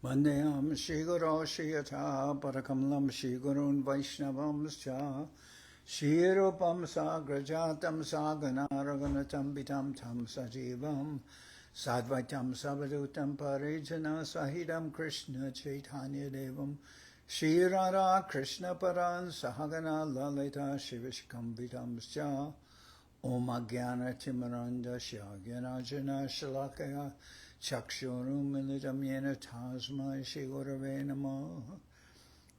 Vandeyam Shri Guru Shri Yatha Parakamalam Shri Gurun Vaishnavamscha Shri Rupam Sagrajatam Sagana Raghunatam Vitam Tam Sajivam Sadvaitam Savadutam Parijana Sahidam Krishna Chaitanya Devam Shri Radha Krishna Paran Sahagana Lalita Shivishkam Vitamscha Om Agyana Timaranda Shyagyana Shalakaya Chakshurum Militam Yena Tasma Shri Gurave Namaha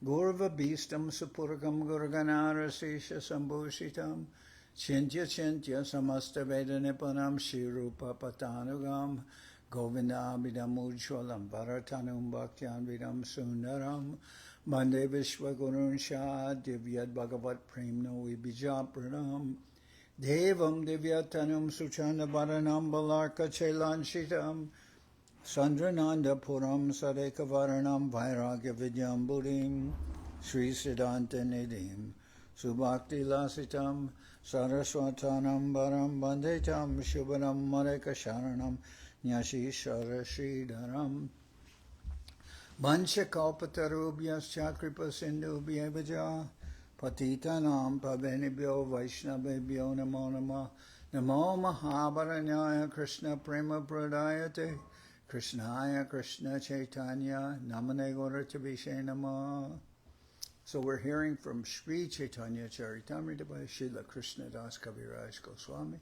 Gurva Bhistam Supurgam Gurganara Sesha Sambhushitam Chintya Chintya Samasta Veda Nipanam Shri Rupa Patanugam Govinda Abhidam Ujjwalam Bharatanum Bhaktyan Vidam Sundaram Bande Vishwa Gurun Shah Divyad Bhagavat Premno Vibijapranam Devam Divyatanum Suchanda Bharanam Balarka Chelan Sandrananda Puram Sadeka Varanam Vairagya Vidyam Buddhim Sri Siddhanta Nidhim Subhakti Lasitam Saraswatanam Baram Bandetam Shubharam Mareka Sharanam Nyashi Shara Sridharam Vansha Kalpatarubhyas Chakripa Sindhubhya Vaja Patitanam Pavenibhyo Vaishnavebhyo Namo Namah Namo Mahabharanyaya Krishna Prema Pradayate Krishnaya Krishna Chaitanya Namane Gauratabhishe Namah. So we're hearing from Sri Chaitanya Charitamrita by Srila Krishna Das Kaviraj Goswami,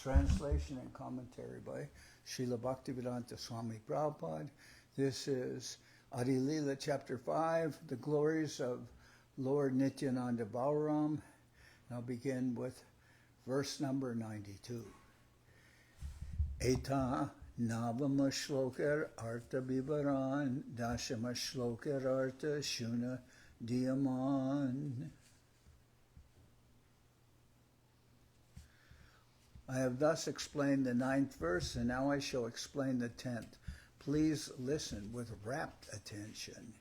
translation and commentary by Srila Bhaktivedanta Swami Prabhupada. This is Adi-lila chapter 5, the glories of Lord Nityananda Balaram. And I'll begin with verse number 92. Eta Navama Shlokar Artha Bivaran Dashama Shlokar Artha Shuna Diyaman. I have thus explained the 9th verse, and now I shall explain the 10th. Please listen with rapt attention.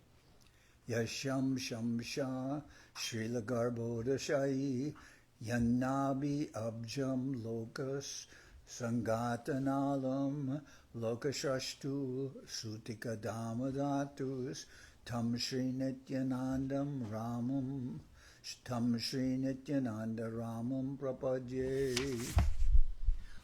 Yasham Shamsha Srila Garbhodakashayi Yannabi Abjam Lokas Sangatanalam Lokashashtu Sutika Damadatus Tam Sri Nityanandam Ramam Tam Sri Nityananda Ramam Prapadye.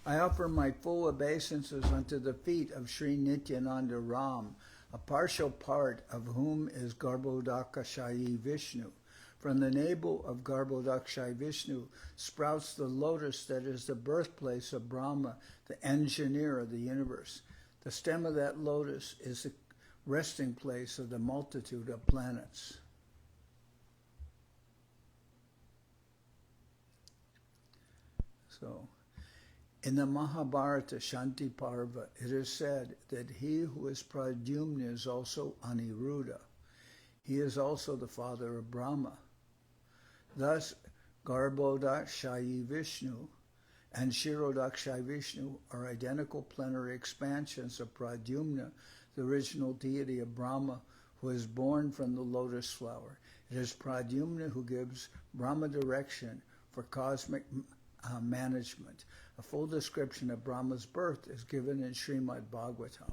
I offer my full obeisances unto the feet of Sri Nityananda Ram, a partial part of whom is Garbhodakashayi Vishnu. From the navel of Garbhodakashayi Vishnu sprouts the lotus that is the birthplace of Brahma, the engineer of the universe. The stem of that lotus is the resting place of the multitude of planets. So, in the Mahabharata Shanti Parva, it is said that he who is Pradyumna is also Aniruddha. He is also the father of Brahma. Thus, Garbhodakashayi Vishnu and Kshirodakashayi Vishnu are identical plenary expansions of Pradyumna, the original deity of Brahma, who is born from the lotus flower. It is Pradyumna who gives Brahma direction for cosmic management. A full description of Brahma's birth is given in Srimad Bhagavatam.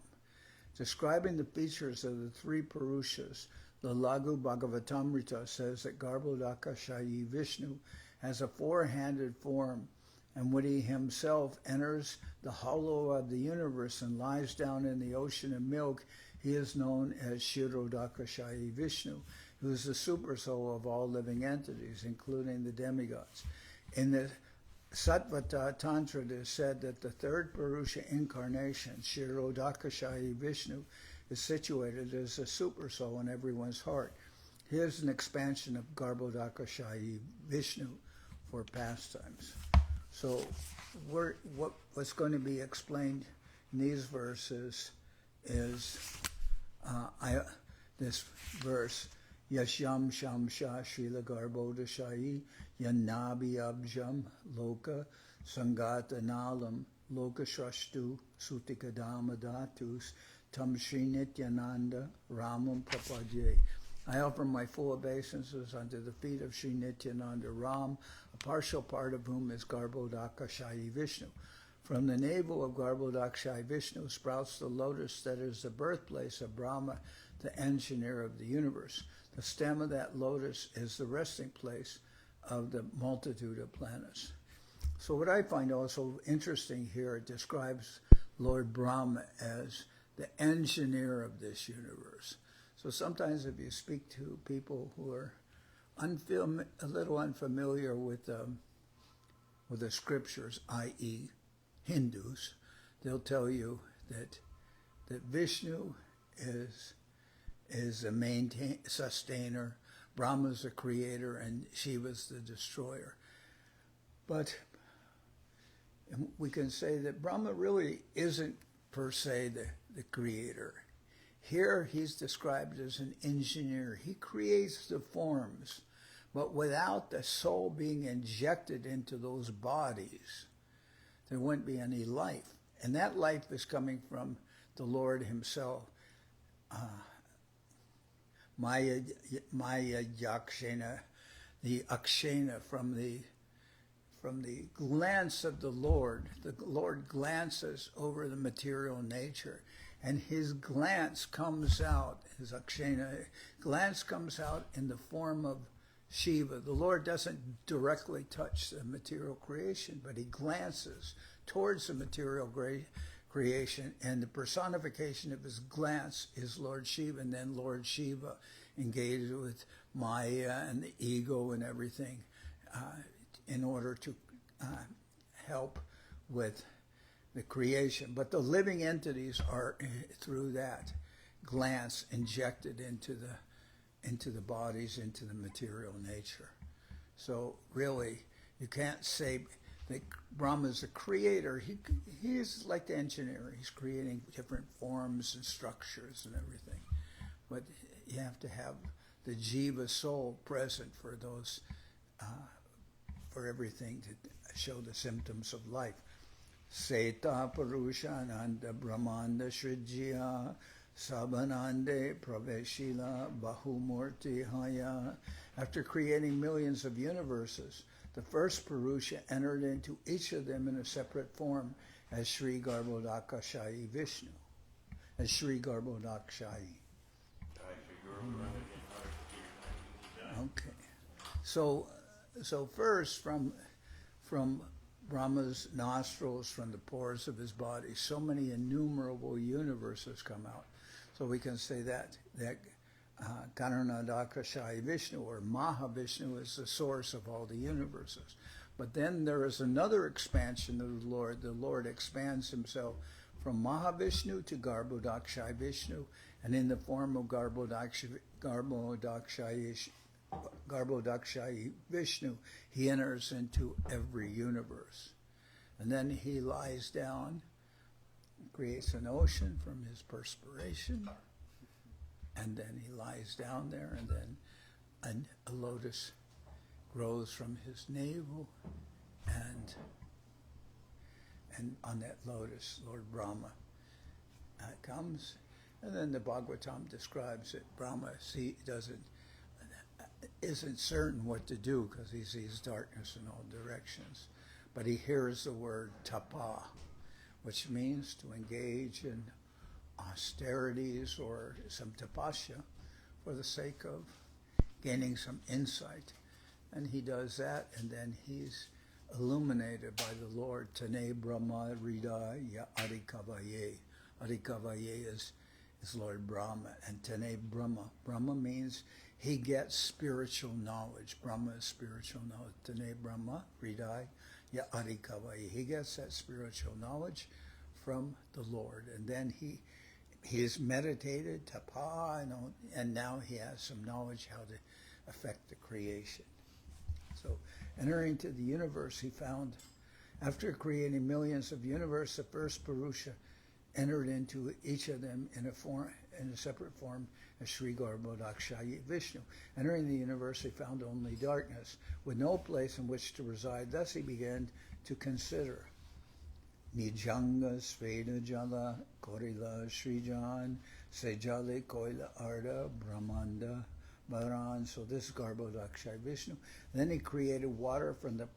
Describing the features of the three Purushas, the Laghu Bhagavatamrita says that Garbhodakashayi Vishnu has a four-handed form, and when he himself enters the hollow of the universe and lies down in the ocean of milk, he is known as Kshirodakashayi Vishnu, who is the super soul of all living entities, including the demigods. In the Satvata Tantra, it is said that the third Purusha incarnation, Kshirodakashayi Vishnu, is situated as a super soul in everyone's heart. Here's an expansion of Garbhodakashayi Vishnu for pastimes. So what's going to be explained in these verses is this verse, Yashyam Shamsha Srila Garbhodakashayi Yannabi Abjam Loka Sangata Nalam Loka Shrashtu Sutika Damadatus Tam Sri Nityananda Ramam Prapadye. I offer my full obeisances unto the feet of Sri Nityananda Ram, a partial part of whom is Garbhodakashayi Vishnu. From the navel of Garbhodakashayi Vishnu sprouts the lotus that is the birthplace of Brahma, the engineer of the universe. The stem of that lotus is the resting place of the multitude of planets. So what I find also interesting here, it describes Lord Brahma as the engineer of this universe. So sometimes if you speak to people who are a little unfamiliar with the scriptures, i.e. Hindus, they'll tell you that Vishnu is a sustainer, Brahma's the creator, and Shiva's the destroyer. But we can say that Brahma really isn't per se the creator. Here he's described as an engineer. He creates the forms, but without the soul being injected into those bodies, there wouldn't be any life. And that life is coming from the Lord himself. Maya Yakshena, the Akshena, from the glance of the Lord. The Lord glances over the material nature, and his glance comes out, his Akshena glance comes out in the form of Shiva. The Lord doesn't directly touch the material creation, but he glances towards the material creation, and the personification of his glance is Lord Shiva, and then Lord Shiva engages with Maya and the ego and everything in order to help with the creation. But the living entities are, through that glance, injected into the bodies, into the material nature. So really, you can't say that Brahma is a creator. He is like the engineer. He's creating different forms and structures and everything. But you have to have the jiva soul present for those, for everything to show the symptoms of life. Seta Purusha Ananda Brahmanda Srijya Sabanande Praveshila Bahumurti Haya. After creating millions of universes, the first Purusha entered into each of them in a separate form as Sri Garbhodakashayi Vishnu, as Sri Garbhodakashayi. Okay. So first from Brahma's nostrils, from the pores of his body, so many innumerable universes come out. So we can say that Karanabdhishayi Vishnu, or Maha-Vishnu, is the source of all the universes. But then there is another expansion of the Lord. The Lord expands himself from Maha-Vishnu to Garbhodakashayi Vishnu, and in the form of Garbhodakashayi Vishnu, he enters into every universe. And then he lies down, creates an ocean from his perspiration, and then he lies down there, and then a lotus grows from his navel, and on that lotus, Lord Brahma comes, and then the Bhagavatam describes that Brahma isn't certain what to do because he sees darkness in all directions, but he hears the word tapa, which means to engage in austerities or some tapasya for the sake of gaining some insight. And he does that, and then he's illuminated by the Lord. Tane Brahma Rida Ya Adi-lila. Adi-lila is Lord Brahma, and Tane Brahma. Brahma means he gets spiritual knowledge. Brahma is spiritual knowledge. Tane Brahma Rida Ya Adi-lila. He gets that spiritual knowledge from the Lord, and then he has meditated, tapa, and now he has some knowledge how to affect the creation. So, entering into the universe, he found, after creating millions of universes, the first Purusha entered into each of them in a separate form as Sri Garbhodakashayi Vishnu. Entering the universe, he found only darkness, with no place in which to reside. Thus he began to consider Nijanga Sveda Jala Korila Srijan Sejale Koila Arda Brahmanda Bharan. So this is Garbhodakashayi Vishnu. Then he created water from the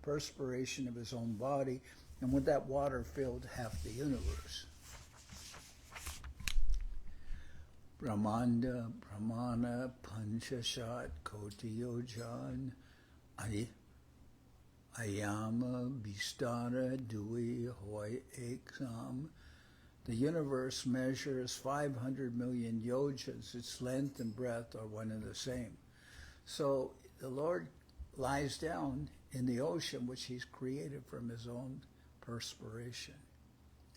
perspiration of his own body And with that water filled half the universe. Brahmanda, Brahmana, Panchashat, Koti Yojan, Ayama, Bistara, Dui, Hoi, Ekam. The universe measures 500 million yojas. Its length and breadth are one and the same. So the Lord lies down in the ocean, which he's created from his own perspiration.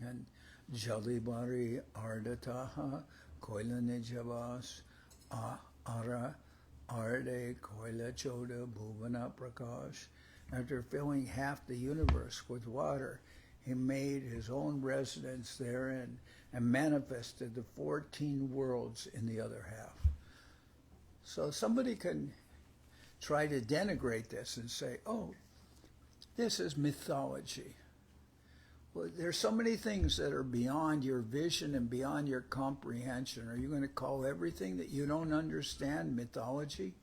And Jalibari Ardataha, Koila Nijavas, Ara, Arde, Koila Choda, Bhuvana Prakash. After filling half the universe with water, he made his own residence therein and manifested the 14 worlds in the other half. So somebody can try to denigrate this and say, oh, this is mythology. Well, there's so many things that are beyond your vision and beyond your comprehension. Are you going to call everything that you don't understand mythology?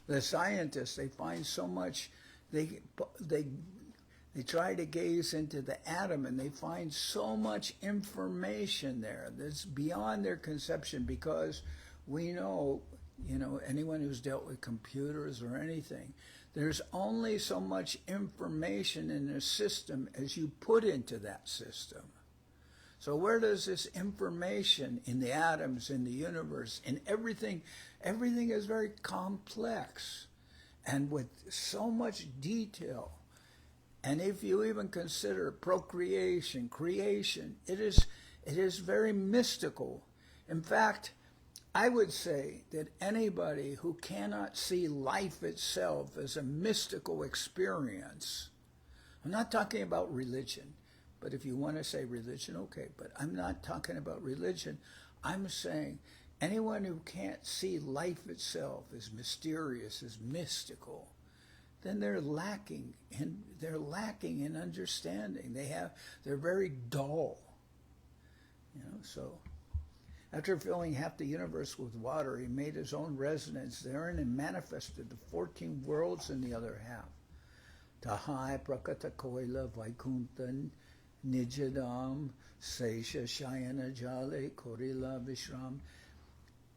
The scientists, they find so much, they try to gaze into the atom and they find so much information there that's beyond their conception, because we know, anyone who's dealt with computers or anything, there's only so much information in a system as you put into that system. So where does this information in the atoms, in the universe, in everything is very complex and with so much detail. And if you even consider procreation, creation, it is very mystical. In fact, I would say that anybody who cannot see life itself as a mystical experience, I'm not talking about religion, but if you want to say religion, okay, but I'm not talking about religion. I'm saying anyone who can't see life itself as mysterious, as mystical, then they're lacking in understanding. They're very dull. So after filling half the universe with water, he made his own residence therein and manifested the 14 worlds in the other half. Tahai Prakata Koila Vaikuntan Nijadam Sesha Shayana Jale Korila Vishram.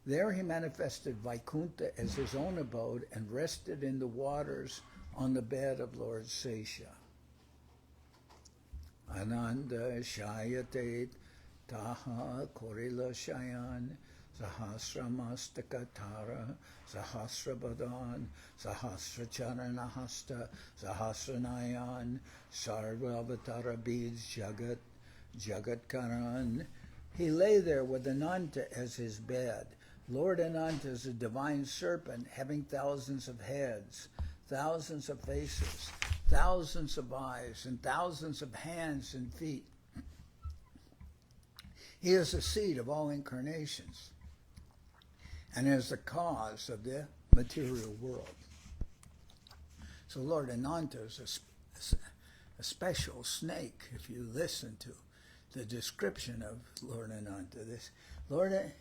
There he manifested Vaikunta as his own abode and rested in the waters on the bed of Lord Sesha. Ananda Shayate Taha Korila Shayan Sahasramastaka Tara Sahasrabadan Sahasracharanahasta Sahasranayan Sarvavatara beads Jagat Karan. He lay there with Ananta as his bed. Lord Ananta is a divine serpent having thousands of heads, thousands of faces, thousands of eyes, and thousands of hands and feet. He is the seed of all incarnations and is the cause of the material world. So Lord Ananta is a special snake. If you listen to the description of Lord Ananta,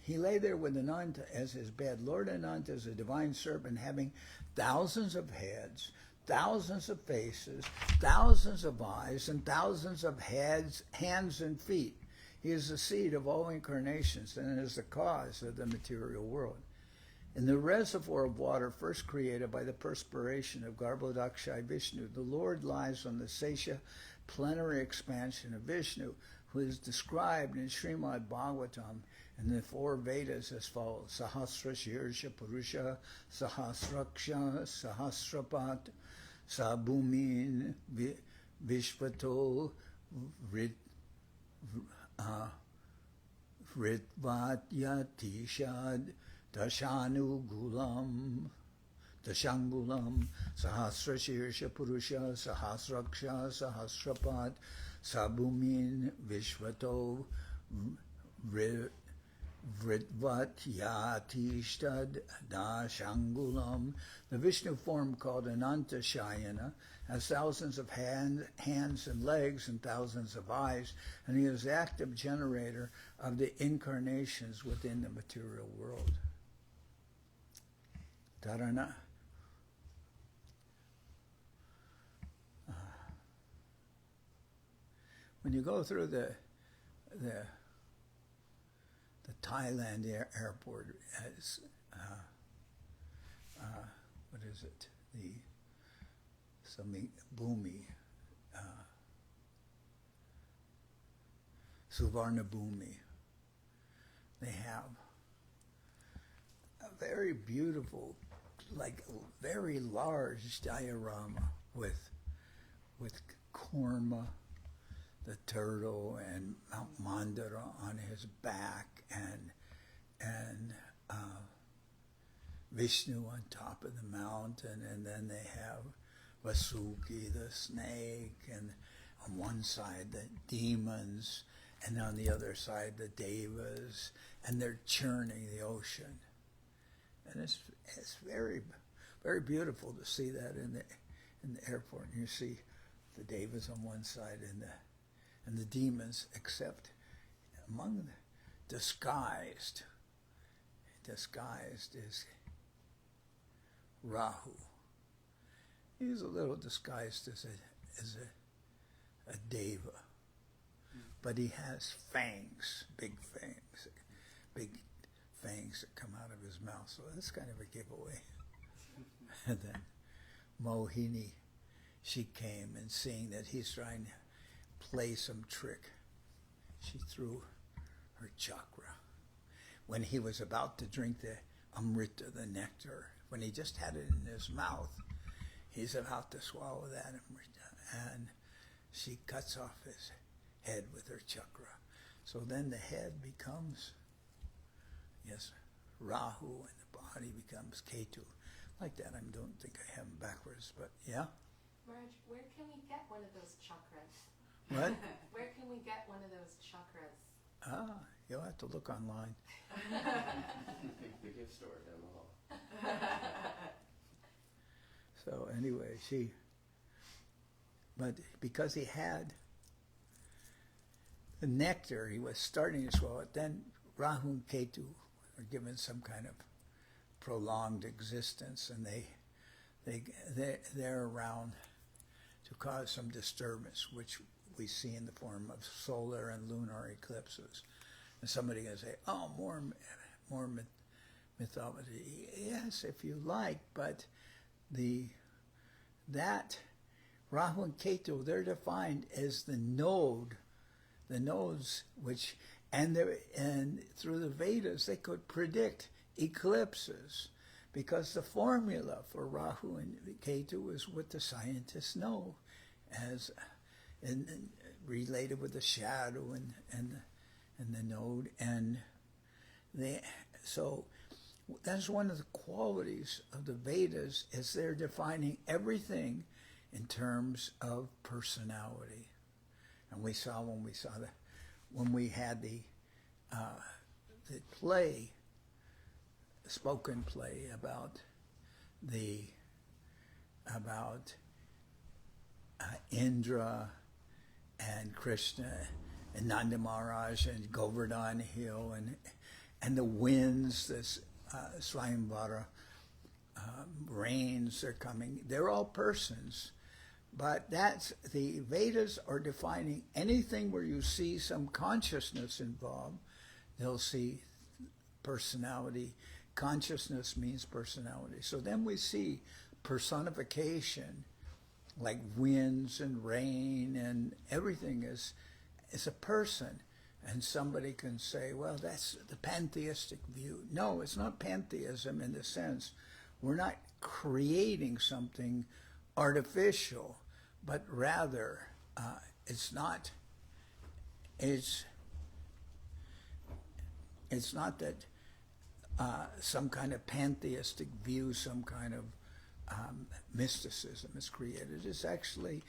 he lay there with Ananta as his bed. Lord Ananta is a divine serpent having thousands of heads, thousands of faces, thousands of eyes, and thousands of heads, hands, and feet. He is the seed of all incarnations and is the cause of the material world. In the reservoir of water first created by the perspiration of Garbhodakashayi Vishnu, the Lord lies on the Sesha plenary expansion of Vishnu, who is described in Srimad Bhagavatam in the 4 Vedas as follows: Sahasra Shirsha Purusha, Sahasraksha, Sahasrapat, Sabhumin, Vishvato, Ritvatyatishad, Dashangulam, Sahasra Shirsha Purusha, Sahasraksha, Sahasrapat, Sabhumin, Vishvato, Vritvatyatishad, Dashangulam. The Vishnu form called Ananta Shayana has thousands of hands and legs and thousands of eyes, and he is the active generator of the incarnations within the material world. Dharana. you go through the Thailand airport, as what is it? The Bhumi, Suvarna Bhumi. They have a very beautiful, like very large diorama with Kurma, the turtle, and Mount Mandara on his back, and Vishnu on top of the mountain, and then they have Vasuki, the snake, and on one side the demons, and on the other side the devas, and they're churning the ocean. And it's very, very beautiful to see that in the airport. And you see the devas on one side and the demons, except among the disguised is Rahu. He's a little disguised as a deva, but he has fangs, big fangs that come out of his mouth. So that's kind of a giveaway. And then Mohini, she came, and seeing that he's trying to play some trick, she threw her chakra. When he was about to drink the amrita, the nectar, when he just had it in his mouth, he's about to swallow that amrita, and she cuts off his head with her chakra. So then the head becomes, Rahu, and the body becomes Ketu. Like that. I don't think I have them backwards, but yeah. Maharaj, where can we get one of those chakras? What? Where can we get one of those chakras? You'll have to look online. The gift store down the hall. So anyway, but because he had the nectar, he was starting to swallow it. Then Rahu and Ketu are given some kind of prolonged existence, and they're around to cause some disturbance, which we see in the form of solar and lunar eclipses. And somebody can say, "Oh, more mythology." Yes, if you like, but that Rahu and Ketu, they're defined as the nodes which, and through the Vedas they could predict eclipses, because the formula for Rahu and Ketu is what the scientists know as related with the shadow and the node, and so that's one of the qualities of the Vedas, is they're defining everything in terms of personality. And we saw when we had the play, spoken play about Indra and Krishna and Nanda Maharaj and Govardhan Hill and the winds, this Swayamvara rains are coming. They're all persons, but that's the Vedas are defining anything where you see some consciousness involved. They'll see personality. Consciousness means personality. So then we see personification, like winds and rain and everything is a person. And somebody can say, well, that's the pantheistic view. No, it's not pantheism in the sense we're not creating something artificial, but rather it's not that some kind of pantheistic view, some kind of mysticism is created. It's actually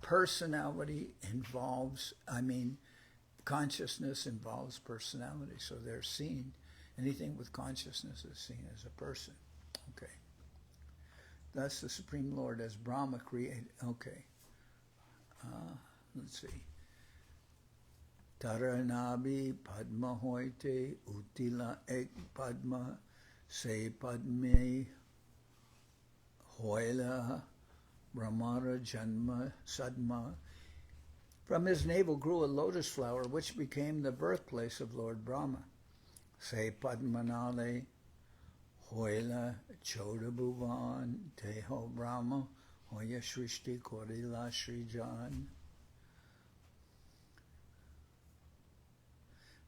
personality involves, consciousness involves personality. So they're seen, anything with consciousness is seen as a person. Okay. Thus the Supreme Lord as Brahma created. Okay. Let's see. Taranabi Padma Hoite Utila Ek Padma Se Padme Hoila Brahmara Janma Sadma From his navel grew a lotus flower, which became the birthplace of Lord Brahma. Se Padmanale Hoila Choda Bhuvan Teho Brahma Hoya Shrishti Korila Srijan.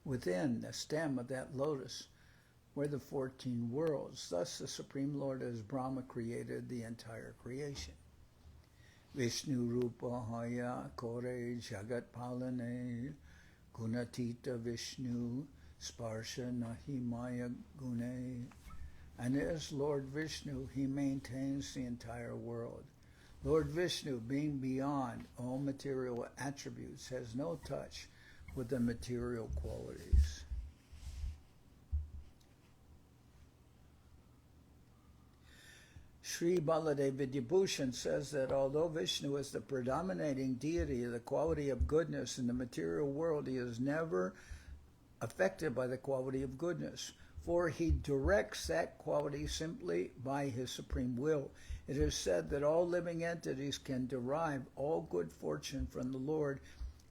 Within the stem of that lotus were the 14 worlds. Thus the Supreme Lord as Brahma created the entire creation. Vishnu Rupa Haya Kore Jagat Palane Gunatita Vishnu Sparsha Nahi Maya Gune. And as Lord Vishnu, he maintains the entire world. Lord Vishnu, being beyond all material attributes, has no touch with the material qualities. Sri Baladev Vidyabhushan says that although Vishnu is the predominating deity of the quality of goodness in the material world, he is never affected by the quality of goodness, for he directs that quality simply by his supreme will. It is said that all living entities can derive all good fortune from the Lord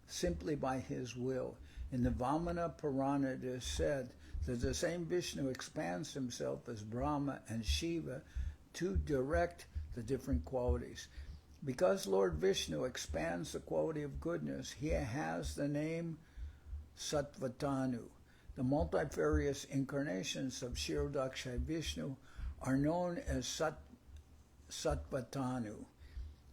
simply by his will. In the Vamana Purana it is said that the same Vishnu expands himself as Brahma and Shiva to direct the different qualities. Because Lord Vishnu expands the quality of goodness, he has the name Sattvatanu. The multifarious incarnations of Kshirodakashayi Vishnu are known as Sattvatanu.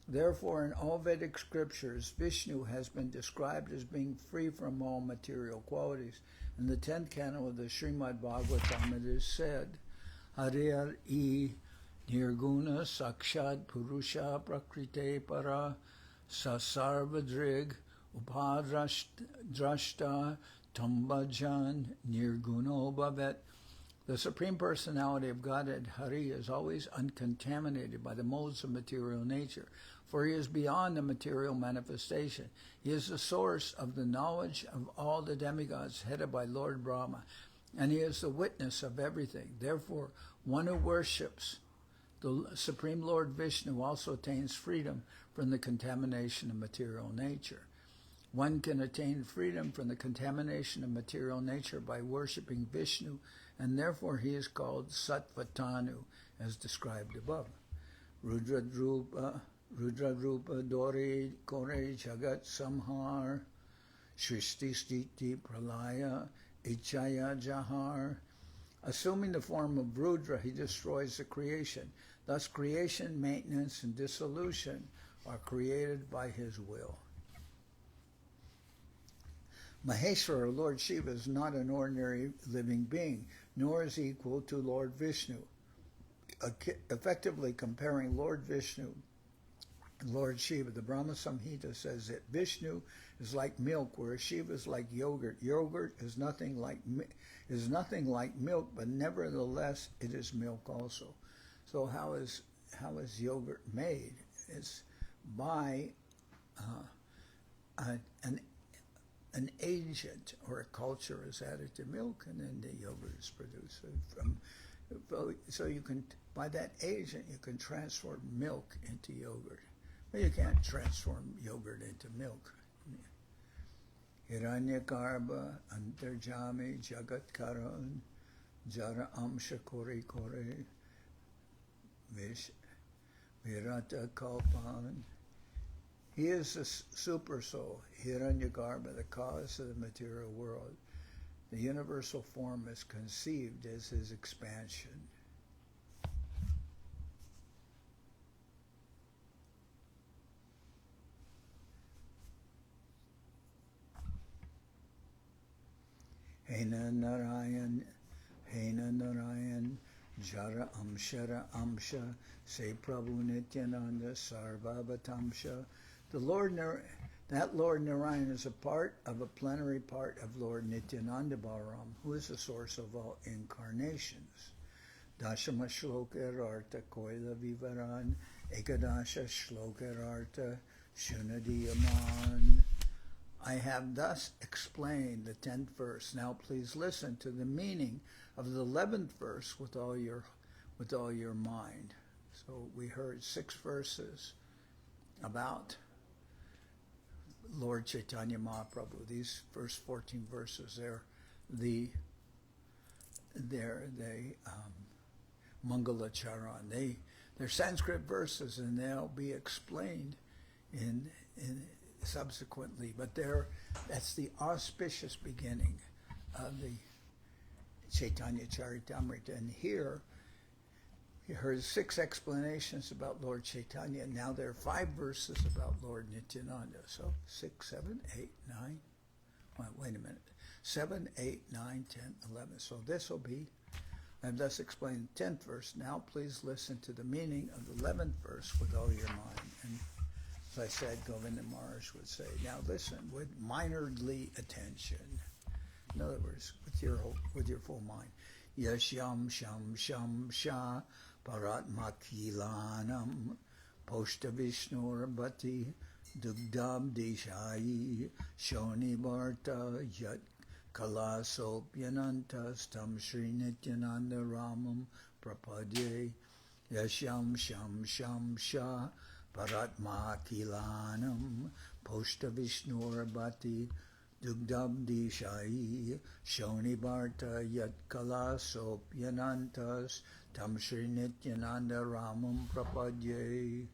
Therefore, in all Vedic scriptures, Vishnu has been described as being free from all material qualities. In the 10th canto of the Srimad Bhagavatam, it is said, Harir I Nirguna Sakshat Purusha Prakrite Para Sasarvadrig Upadrashta Tambajan Nirguno Bhavet. The Supreme Personality of Godhead, Hari, is always uncontaminated by the modes of material nature, for he is beyond the material manifestation. He is the source of the knowledge of all the demigods headed by Lord Brahma, and he is the witness of everything. Therefore, one who worships the Supreme Lord Vishnu also attains freedom from the contamination of material nature. One can attain freedom from the contamination of material nature by worshipping Vishnu, and therefore he is called Sattvatanu, as described above. Rudradrupa Dore Kore Jagat Samhar Shristi Stiti Pralaya Ichaya Jahar. Assuming the form of Rudra, he destroys the creation. Thus creation, maintenance, and dissolution are created by his will. Maheshwara, Lord Shiva, is not an ordinary living being, nor is he equal to Lord Vishnu. Effectively comparing Lord Vishnu and Lord Shiva, the Brahma Samhita says that Vishnu is like milk, whereas Shiva is like yogurt. Yogurt is nothing like milk, but nevertheless it is milk also. So how is yogurt made? It's by an agent or a culture is added to milk, and then the yogurt is produced from. So you can, by that agent, you can transform milk into yogurt, but you can't transform yogurt into milk. Hiranyagarbha antarjami jagat karan jara amsha kore kore virata kalpan. He is the super soul, Hiranyagarbha, the cause of the material world. The universal form is conceived as his expansion. Hena Narayan, Jara Amshara Amsha, Se Prabhu Nityananda Sarvavatamsha. That Lord Narayan is a part of a plenary part of Lord Nityananda Balaram, who is the source of all incarnations. Dashama Shlokararta Koila Vivaran, Ekadasha Shlokararta Shunadiyaman. I have thus explained the 10th verse. Now please listen to the meaning of the 11th verse with all your mind. So we heard 6 verses about Lord Chaitanya Mahaprabhu. These first 14 verses, they're Mangala Charan. They're Sanskrit verses, and they'll be explained in subsequently. But that's the auspicious beginning of the Chaitanya Charitamrita. And here, you heard 6 explanations about Lord Chaitanya. Now there are 5 verses about Lord Nityananda. So 6, 7, 8, 9. Wait a minute. 7, 8, 9, 10, 11. So this will be, I've thus explained the 10th verse. Now please listen to the meaning of the 11th verse with all your mind. And as I said, Govinda Maharaj would say, now listen with minorly attention. In other words, with your full mind. Yashyam sham sham sha paratmakilanam poshta vishnur bhati dugdhabdishayi shoni bharta yat kalasopyanantas tam Sri Nityananda Ramam prapadye yashyam sham sham sha paratmakilanam poshta vishnur bhati Dugdhabdishayi Shoni Bharta Yat Kalasopyanantas Tam Sri Nityananda Ramam Prapadye.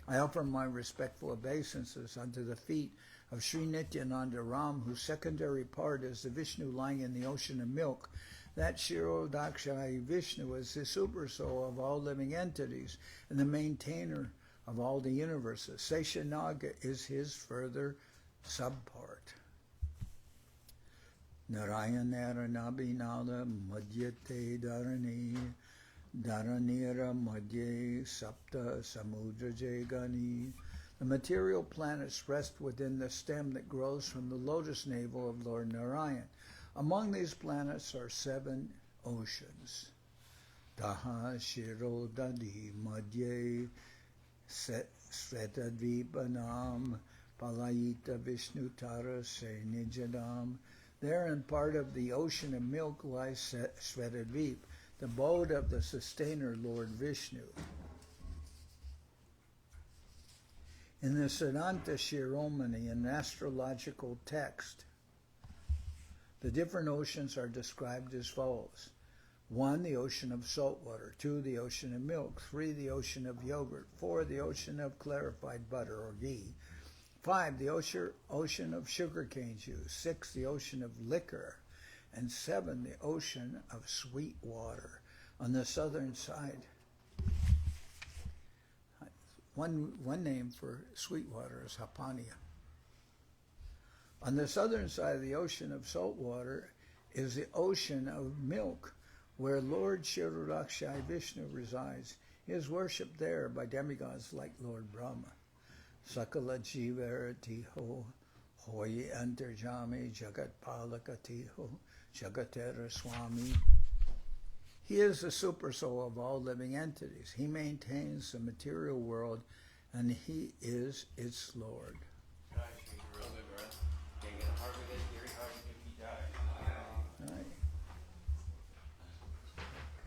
I offer my respectful obeisances unto the feet of Sri Nityananda Ram, whose secondary part is the Vishnu lying in the ocean of milk. That Kshirodakashayi Vishnu is the supersoul of all living entities and the maintainer of all the universes. Sesha Naga is his further subpart. Narayanara Nabhinala Madhyate Dharani Dharanira Madhye Sapta Samudra Jagani. The material planets rest within the stem that grows from the lotus navel of Lord Narayan. Among these planets are 7 oceans. Daha Shirodadi Madhye Svetadvipanam Palayita Vishnu Tara Senijadam. There in part of the ocean of milk lies Svetadvip, the abode of the sustainer Lord Vishnu. In the Siddhanta Shiromani, an astrological text, the different oceans are described as follows. 1, the ocean of salt water. 2, the ocean of milk. 3, the ocean of yogurt. 4, the ocean of clarified butter or ghee. 5, the ocean of sugarcane juice. 6, the ocean of liquor. And 7, the ocean of sweet water. On the southern side, one name for sweet water is Hapania. On the southern side of the ocean of salt water is the ocean of milk, where Lord Kshirodakashayi Vishnu resides. He is worshipped there by demigods like Lord Brahma. Sakala Jivaratiho Hoye Antarjami Jagat Palakatiho Jagatera Swami. He is the supersoul of all living entities. He maintains the material world and he is its Lord. Right.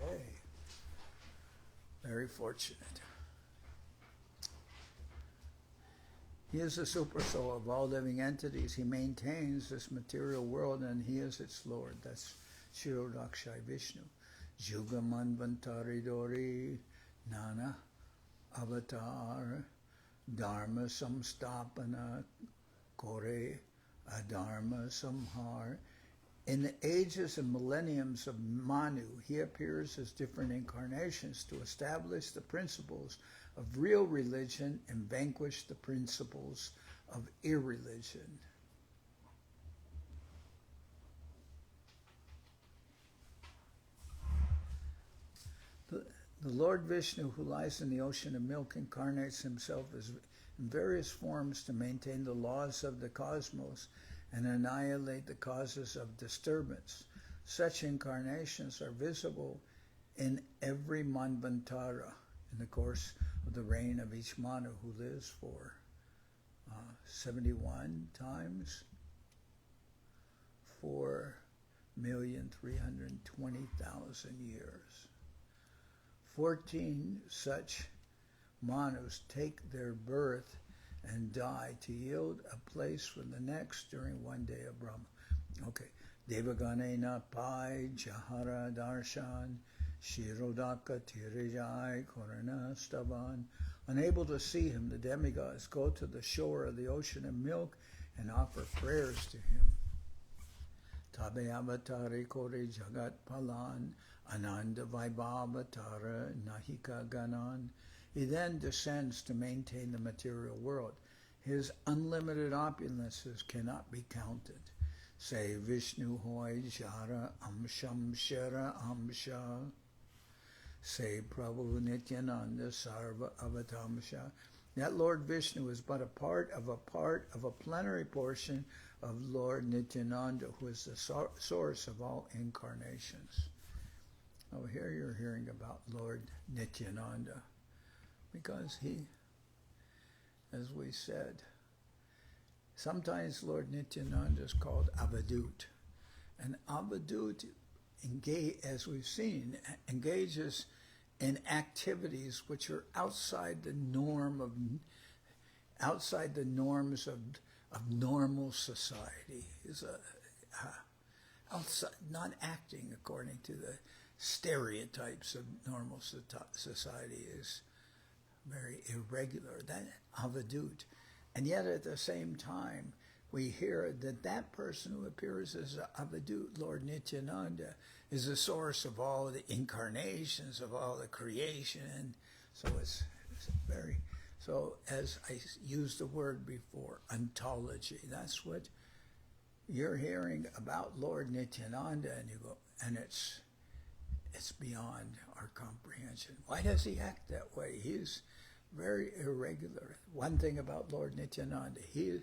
Okay. Very fortunate. He is the supersoul of all living entities. He maintains this material world and he is its Lord. That's Kshirodakashayi Vishnu. Juga Manvantari Dori Nana Avatar Dharma Samstapana Kore Adharma Samhar. In the ages and millenniums of Manu, he appears as different incarnations to establish the principles of real religion and vanquish the principles of irreligion. The Lord Vishnu, who lies in the ocean of milk, incarnates himself in various forms to maintain the laws of the cosmos and annihilate the causes of disturbance. Such incarnations are visible in every Manvantara in the course of the reign of each Manu, who lives for 71 times 4,320,000 years. 14 such Manus take their birth and die to yield a place for the next during one day of Brahma. Okay. Devaganena Pai Jahara Darshan Kshirodakashayi Vishnu. Unable to see him, the demigods go to the shore of the ocean of milk and offer prayers to him. Tabe avatare kore jagat palan ananda vaibhavatara nahika ganan. He then descends to maintain the material world. His unlimited opulences cannot be counted. Say Vishnu hoy jara amsham shara amsha. Say Prabhu Nityananda sarva avatamsha. That Lord Vishnu is but a part of a plenary portion of Lord Nityananda, who is the source of all incarnations. Over here you're hearing about Lord Nityananda, because he, as we said, sometimes Lord Nityananda is called Avadut. And Avadut, as we've seen, engages in activities which are outside the norms of normal society. Is outside, not acting according to the stereotypes of normal society, is very irregular. That avadut. And yet at the same time, we hear that person who appears as Avadut, Lord Nityananda, is the source of all the incarnations, of all the creation. And so it's very, so as I used the word before, ontology. That's what you're hearing about Lord Nityananda, and you go, and it's beyond our comprehension. Why does he act that way? He's very irregular. One thing about Lord Nityananda, he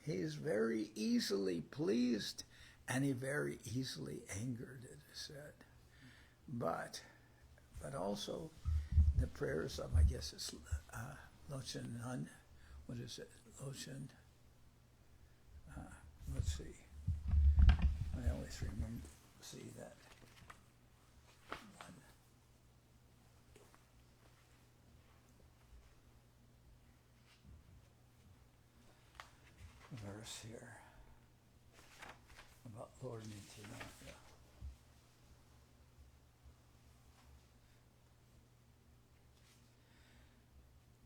is very easily pleased, and he very easily angered, it is said. But also the prayers of, I guess it's Lochanan, what is it? Lochan, let's see. I always remember, see that. Verse here about Lord Nityananda.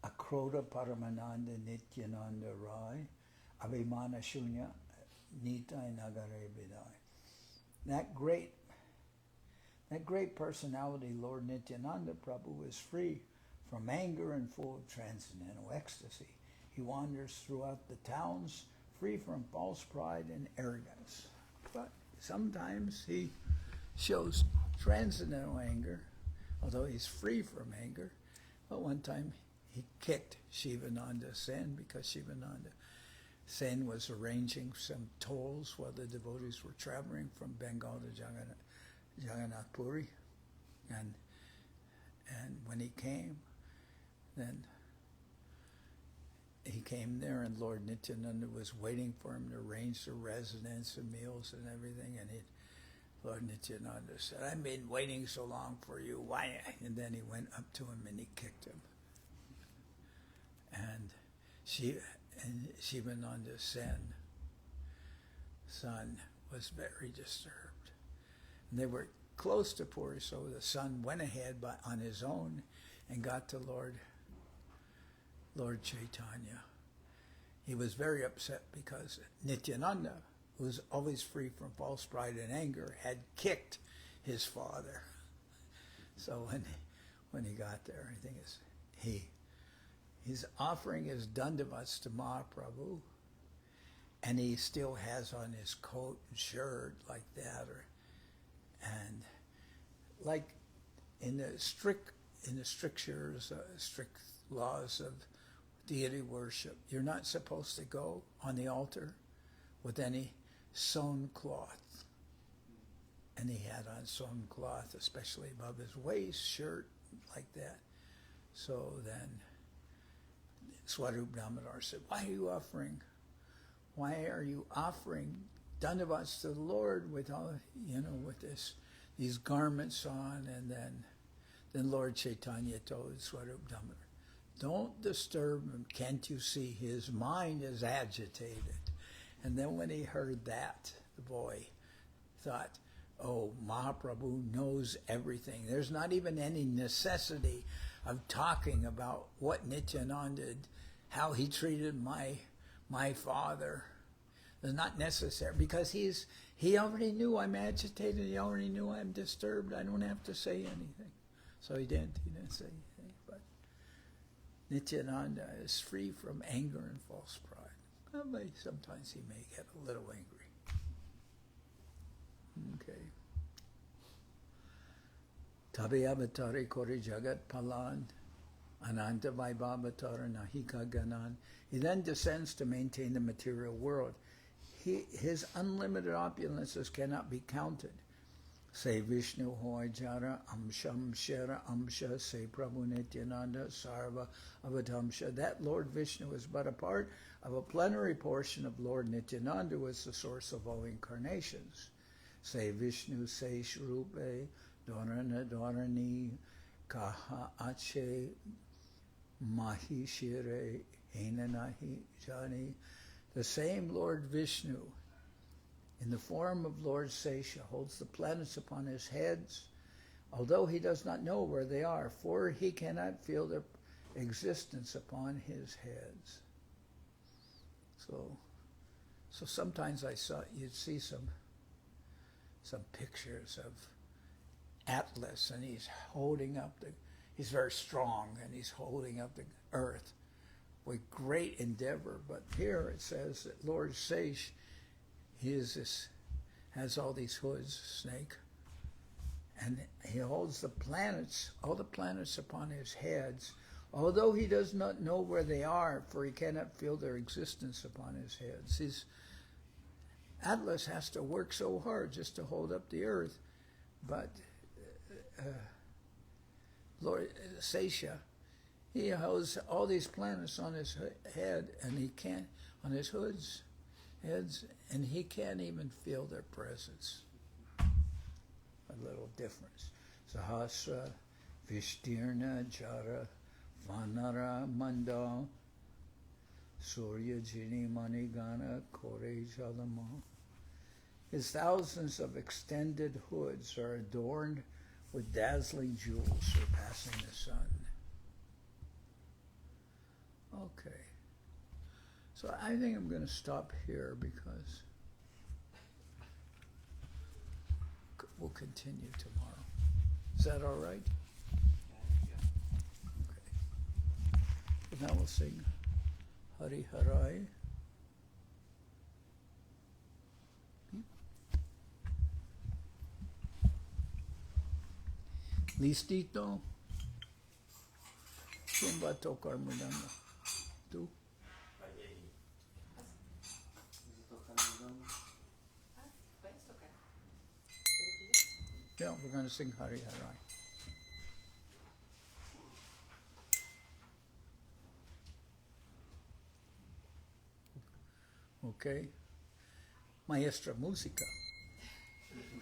Akroda Paramananda Nityananda Rai Abhimana Shunya Nitai Nagare Vidai. That great personality, Lord Nityananda Prabhu, is free from anger and full of transcendental ecstasy. He wanders throughout the towns, free from false pride and arrogance. But sometimes he shows transcendental anger, although he's free from anger. But one time he kicked Shivananda Sen because Shivananda Sen was arranging some tolls while the devotees were traveling from Bengal to Jagannath Puri. And when he came, then he came there, and Lord Nityananda was waiting for him to arrange the residence and meals and everything. And Lord Nityananda said, "I've been waiting so long for you. Why?" And then he went up to him and he kicked him. And Shivananda Sen, son, was very disturbed. And they were close to Puri, so the son went ahead on his own and got to Lord Chaitanya. He was very upset because Nityananda, who was always free from false pride and anger, had kicked his father. So when he got there, I think he's offering his dandavats to Mahaprabhu, and he still has on his coat and shirt like that, and like in the strict strictures, strict laws of deity worship, you're not supposed to go on the altar with any sewn cloth. And he had on sewn cloth, especially above his waist, shirt, like that. So then Swarup Damodar said, why are you offering dandavats to the Lord with all, with these garments on? And then Lord Chaitanya told Swarup Damodar, Don't disturb him. Can't you see his mind is agitated? And then when he heard that, the boy thought, oh, Mahaprabhu knows everything. There's not even any necessity of talking about what Nityananda, how he treated my father. It's not necessary, because he already knew I'm agitated. He already knew I'm disturbed. I don't have to say anything. So he didn't say anything. But Nityananda is free from anger and false pride. Well, sometimes he may get a little angry. Okay. Tabi avatari kori jagat palan ananta vaibhavatara nahika ganan. He then descends to maintain the material world. His unlimited opulences cannot be counted. Say Vishnu hoy jara amsham shera amsha, say Prabhu Nityananda sarva avatamsha. That Lord Vishnu is but a part of a plenary portion of Lord Nityananda, who is the source of all incarnations. Say Vishnu say Shrupe Dharana Dharani Kaha Ache Mahi Shire Enanahi Jani. The same Lord Vishnu, in the form of Lord Sesha, holds the planets upon his heads, although he does not know where they are, for he cannot feel their existence upon his heads. So sometimes you'd see some pictures of Atlas, and he's very strong, and he's holding up the earth with great endeavor. But here it says that Lord Sesh, has all these hoods, snake, and he holds the planets, all the planets upon his heads, although he does not know where they are, for he cannot feel their existence upon his heads. Atlas has to work so hard just to hold up the earth, but Lord Sesha, he holds all these planets on his head, and he can't, on his heads, and he can't even feel their presence. A little difference. Sahasra Vishtirna Jara Vanara Manda Surya Jini Manigana Kore Jalama. His thousands of extended hoods are adorned with dazzling jewels surpassing the sun. Okay. So I think I'm going to stop here, because we'll continue tomorrow. Is that all right? Okay. And now we'll sing Hari Harai. Listito? ¿Quién va a tocar mudando? ¿Tú? Yeah, we're going to sing Hari Harai. Okay. Maestra Música.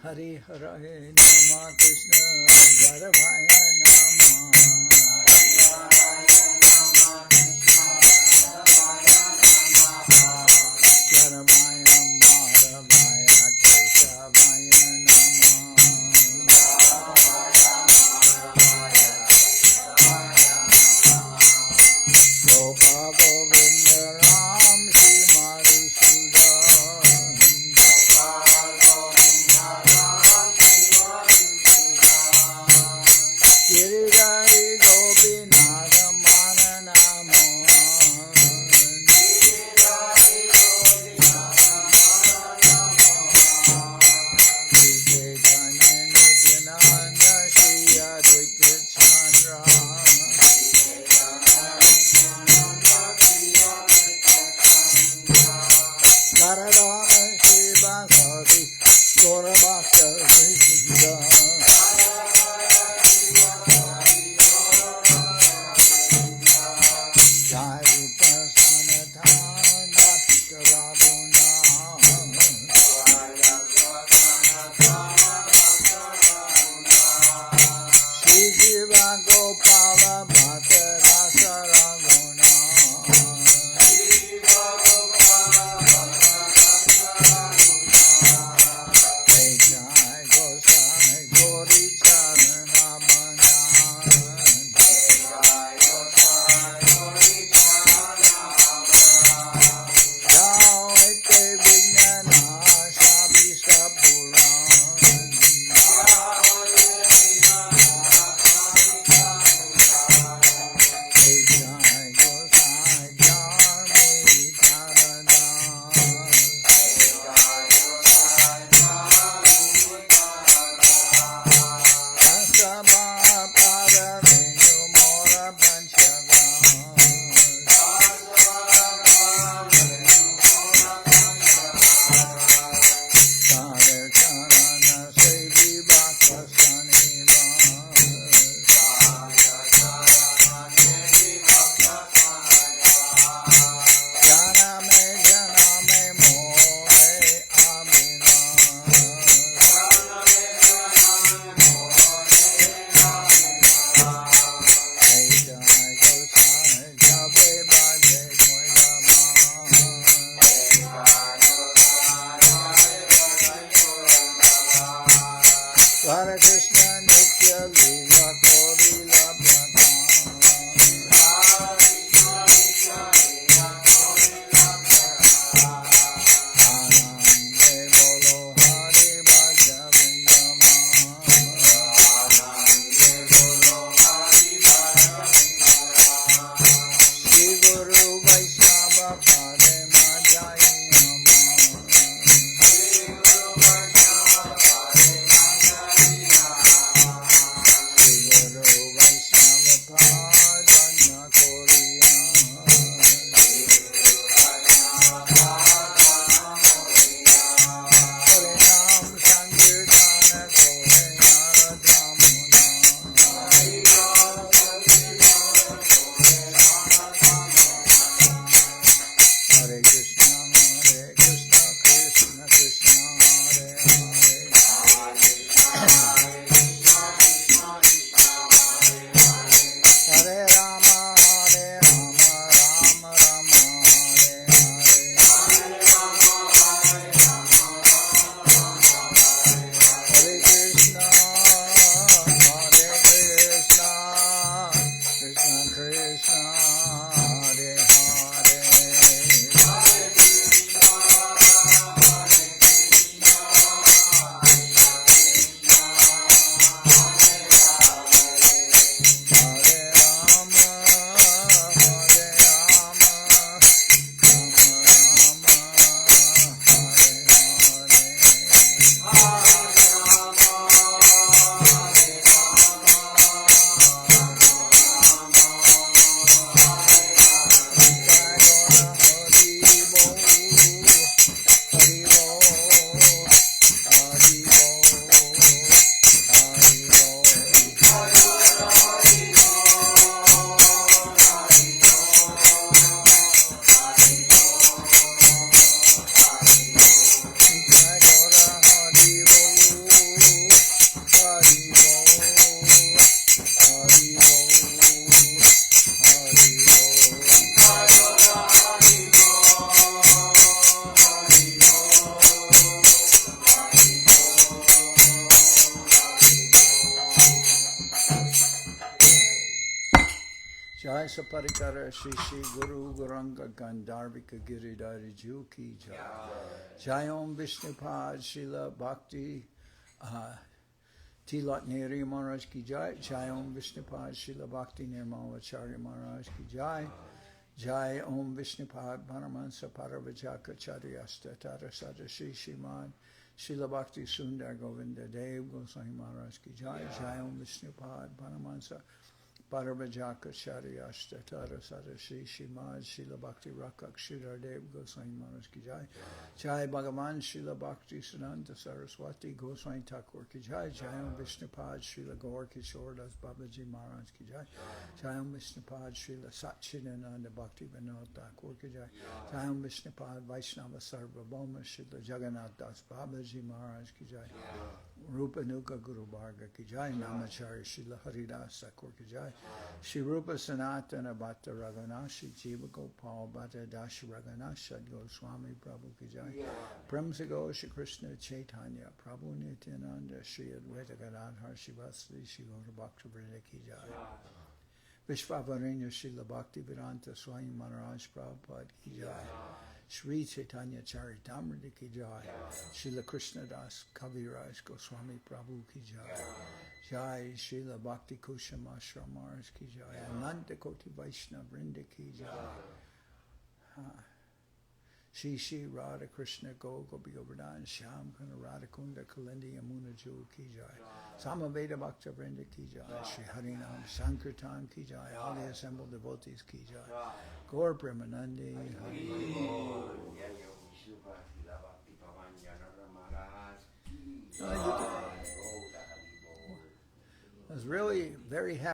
Hari Harai Nama Krishna Garavaya Nama Hari Harai Nama Krishna Garavaya Maravaya Keshavaya Nama Gopa Govinda Ram Shri Madhusudan Giridhari Gopinath Mana Manasa Parikara Shri Shri Guru Gauranga Gandharvika Giridhari Ju Ki Jai. Jai Om Vishnupad Srila Bhakti Tilat Neri Maharaj Ki Jai. Jai Om Vishnupad Srila Bhakti Nirmalacharya Maharaj Ki Jai. Jai Om Vishnupad Paramahansa Paravajaka Charyasta Tarasada Shri Shrimad Srila Bhakti Sundar Govinda Dev Goswami Maharaj Ki Jai. Jai Om Vishnupad Paramahansa Paravajaka Charyasta Tarasada Shri Shrimad Srila Bhakti Rakak Sridhar Dev Goswami Maharaj Ki Jai. Jai Bhagavan Srila Bhakti Siddhanta Saraswati Goswami Thakur Ki Jai. Jai Om Vishnupad Srila Gaur Kishore Das Babaji Maharaj Ki Jai. Jai Om Vishnupad Srila Satchidananda Bhakti Vinod Thakur Ki Jai. Jai Om Vishnupad Vaishnava Sarvabhauma Srila Jagannath Das Babaji Maharaj Ki Jai. Rupa Nuka Guru Bharga Ki Jai. Namacharya Srila Haridas Thakur Ki Jai. Shri Rupa Sanatana Bhatta Raghunashi Jiva Gopal Bhatta Dash Raghunash Goswami Prabhu Ki Jai. Premsago Shri Krishna Chaitanya Prabhu Nityananda Shri Advaita Gadadhar Shivasri Shri Gaura Bhakta Vrinda Ki Jai. Vishvavarenya Srila Bhakti Vedanta Swami Maharaj Prabhupada Ki Jai. Sri Chaitanya Charitamrita Ki Jai. Srila Krishna Das Kaviraj Goswami Prabhu Ki Jai. Jai Srila Bhakti Kusham Ashram Maharaj Ki Jai. Ananta Koti Vaishnava Vrinda Ki Jai. Shri Shri Radha Krishna Go Gopi Govardhan Shyam Kana Radha Kunda Kalindi Yamuna Ju Ki Jai. Samaveda Bhakta Vrinda Ki Jai. Shri Harinam Sankirtan Ki Jai. All the assembled devotees Ki Jai. Gaur Premanandi Hari. I was really very happy.